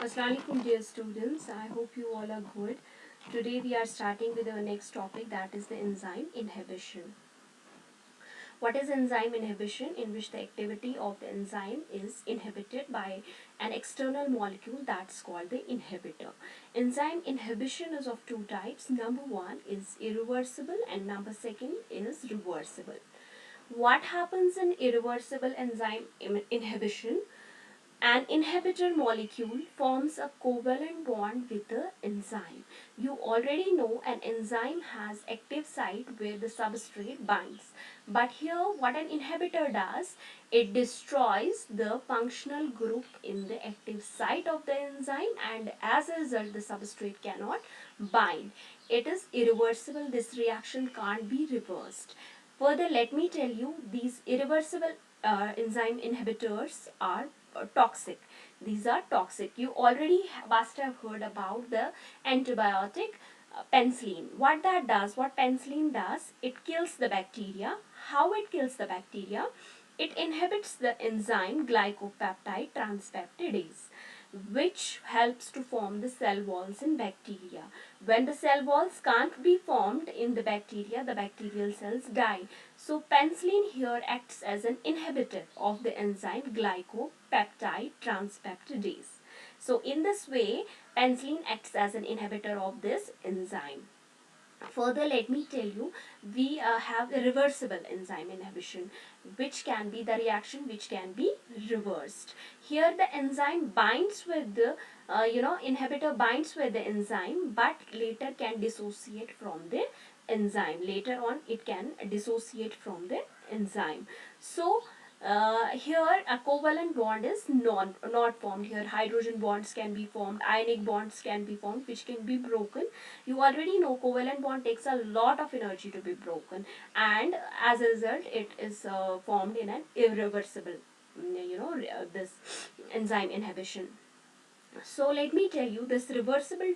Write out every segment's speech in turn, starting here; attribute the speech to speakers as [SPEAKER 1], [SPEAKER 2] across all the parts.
[SPEAKER 1] Assalamualaikum dear students, I hope you all are good. Today we are starting with our next topic, that is the enzyme inhibition. What is enzyme inhibition? In which the activity of the enzyme is inhibited by an external molecule that's called the inhibitor. Enzyme inhibition is of two types. Number one is irreversible and number second is reversible. What happens in irreversible enzyme inhibition? An inhibitor molecule forms a covalent bond with the enzyme. You already know an enzyme has active site where the substrate binds. But here what an inhibitor does, it destroys the functional group in the active site of the enzyme, and as a result the substrate cannot bind. It is irreversible. This reaction can't be reversed. Further, let me tell you, these irreversible enzyme inhibitors are toxic. These are toxic. You already must have heard about the antibiotic penicillin. What that does, what penicillin does, it kills the bacteria. How it kills the bacteria? It inhibits the enzyme glycopeptide transpeptidase, which helps to form the cell walls in bacteria. When the cell walls can't be formed in the bacterial cells die. So penicillin here acts as an inhibitor of the enzyme glycopeptide transpeptidase. So in this way, penicillin acts as an inhibitor of this enzyme. Further, let me tell you, we have a reversible enzyme inhibition, which can be the reaction which can be reversed. Here the enzyme binds with the inhibitor binds with the enzyme, but later can dissociate from the enzyme. Later on it can dissociate from the enzyme. So here a covalent bond is not formed. Here hydrogen bonds can be formed, ionic bonds can be formed, which can be broken. You already know covalent bond takes a lot of energy to be broken, and as a result it is formed in an irreversible this enzyme inhibition. So let me tell you, this reversible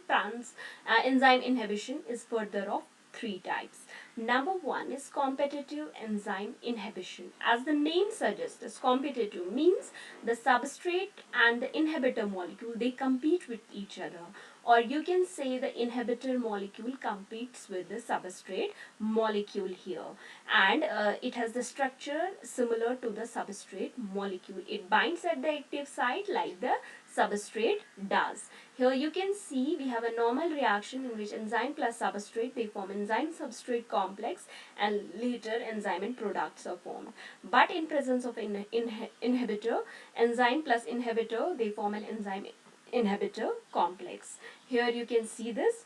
[SPEAKER 1] enzyme inhibition is further of three types. Number one is competitive enzyme inhibition. As the name suggests, this competitive means the substrate and the inhibitor molecule, they compete with each other. Or you can say the inhibitor molecule competes with the substrate molecule here. And it has the structure similar to the substrate molecule. It binds at the active site like the substrate does. Here you can see we have a normal reaction in which enzyme plus substrate, they form enzyme substrate complex, and later enzyme and products are formed. But in presence of inhibitor, enzyme plus inhibitor, they form an enzyme inhibitor complex. Here you can see this.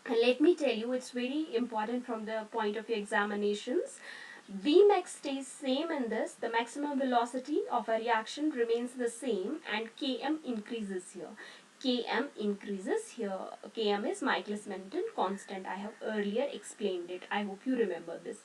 [SPEAKER 1] And let me tell you, it's very important from the point of examinations. Vmax stays same in this. The maximum velocity of a reaction remains the same, and Km increases here. Km increases here. Km is Michaelis-Menten constant. I have earlier explained it. I hope you remember this.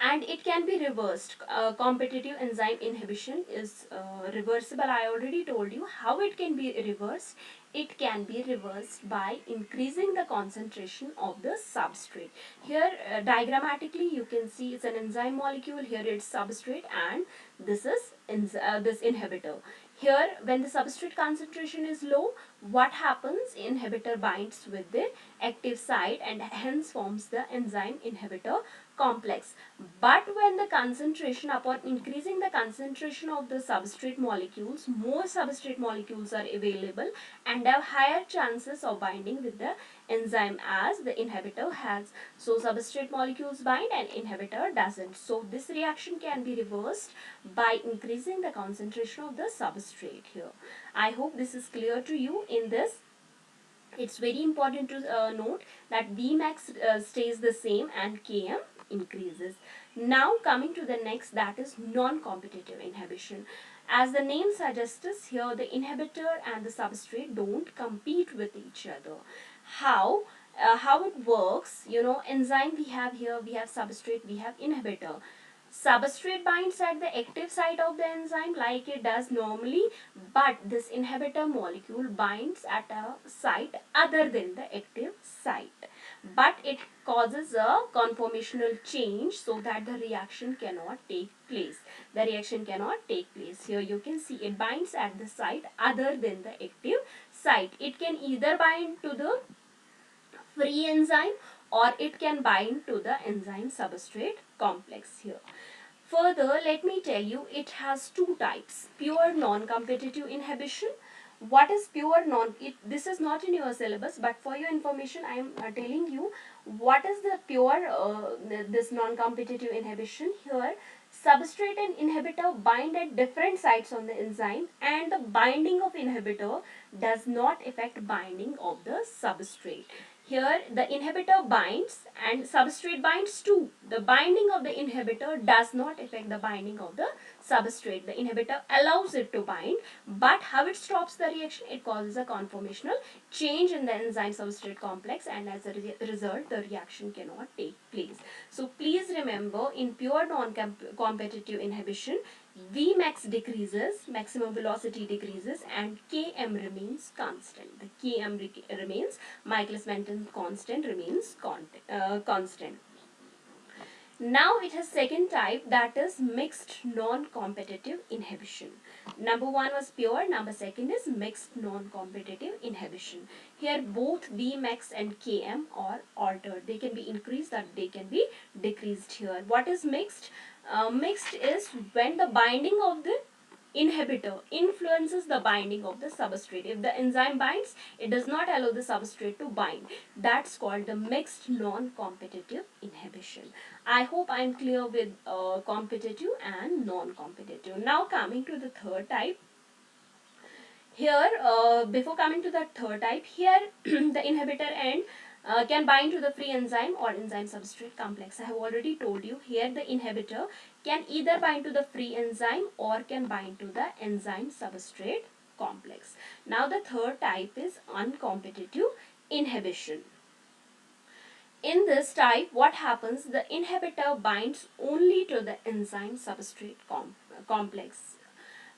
[SPEAKER 1] And it can be reversed. Competitive enzyme inhibition is reversible. I already told you how it can be reversed. It can be reversed by increasing the concentration of the substrate. Here diagrammatically you can see it's an enzyme molecule. Here it's substrate, and this is this inhibitor. Here when the substrate concentration is low, what happens? Inhibitor binds with the active site and hence forms the enzyme inhibitor complex. But when the concentration, upon increasing the concentration of the substrate molecules, more substrate molecules are available and have higher chances of binding with the enzyme as the inhibitor has. So substrate molecules bind and inhibitor doesn't. So this reaction can be reversed by increasing the concentration of the substrate here. I hope this is clear to you. In this, it's very important to note that Vmax stays the same and Km increases. Now coming to the next, that is non-competitive inhibition. As the name suggests, here the inhibitor and the substrate don't compete with each other. How it works? You know, enzyme we have here, we have substrate, we have inhibitor. Substrate binds at the active site of the enzyme like it does normally, but this inhibitor molecule binds at a site other than the active site. but it causes a conformational change so that the reaction cannot take place. The reaction cannot take place. Here you can see it binds at the site other than the active site. It can either bind to the free enzyme or it can bind to the enzyme substrate complex here. Further, let me tell you, it has two types: pure non-competitive inhibition. What is pure non? This is not in your syllabus, but for your information, I am telling you what is the pure this non-competitive inhibition. Here, substrate and inhibitor bind at different sites on the enzyme, and the binding of inhibitor does not affect binding of the substrate. Here the inhibitor binds and substrate binds too. The binding of the inhibitor does not affect the binding of the substrate. The inhibitor allows it to bind, but how it stops the reaction? It causes a conformational change in the enzyme substrate complex, and as a result the reaction cannot take place. So please remember, in pure non-competitive inhibition, Vmax decreases, maximum velocity decreases, and Km remains constant. The Km remains, Michaelis-Menten constant remains constant. Now it has second type, that is mixed non-competitive inhibition. Number one was pure, number second is mixed non-competitive inhibition. Here both Vmax and Km are altered. They can be increased or they can be decreased here. What is mixed? Mixed is when the binding of the inhibitor influences the binding of the substrate. If the enzyme binds, it does not allow the substrate to bind. That's called the mixed non-competitive inhibition. I hope I am clear with competitive and non-competitive. Now coming to the third type. Here, before coming to the third type, here the inhibitor end can bind to the free enzyme or enzyme substrate complex. I have already told you, here the inhibitor can either bind to the free enzyme or can bind to the enzyme substrate complex. Now the third type is uncompetitive inhibition. In this type, what happens? The inhibitor binds only to the enzyme substrate complex.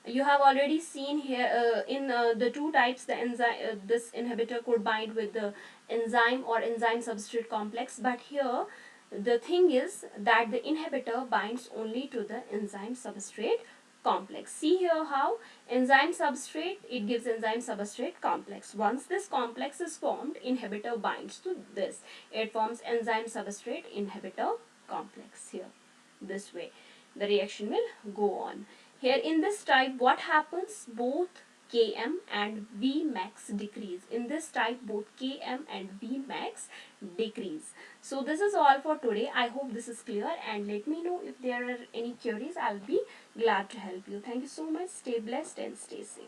[SPEAKER 1] You have already seen here in the two types, the enzyme, this inhibitor could bind with the enzyme or enzyme substrate complex, but here the thing is that the inhibitor binds only to the enzyme substrate complex. See here how enzyme substrate, it gives enzyme substrate complex. Once this complex is formed, inhibitor binds to this. It forms enzyme substrate inhibitor complex here. This way the reaction will go on. Here in this type, what happens? Both Km and Vmax decrease. In this type, both Km and Vmax decrease. So this is all for today. I hope this is clear, and let me know if there are any queries. I'll be glad to help you. Thank you so much. Stay blessed and stay safe.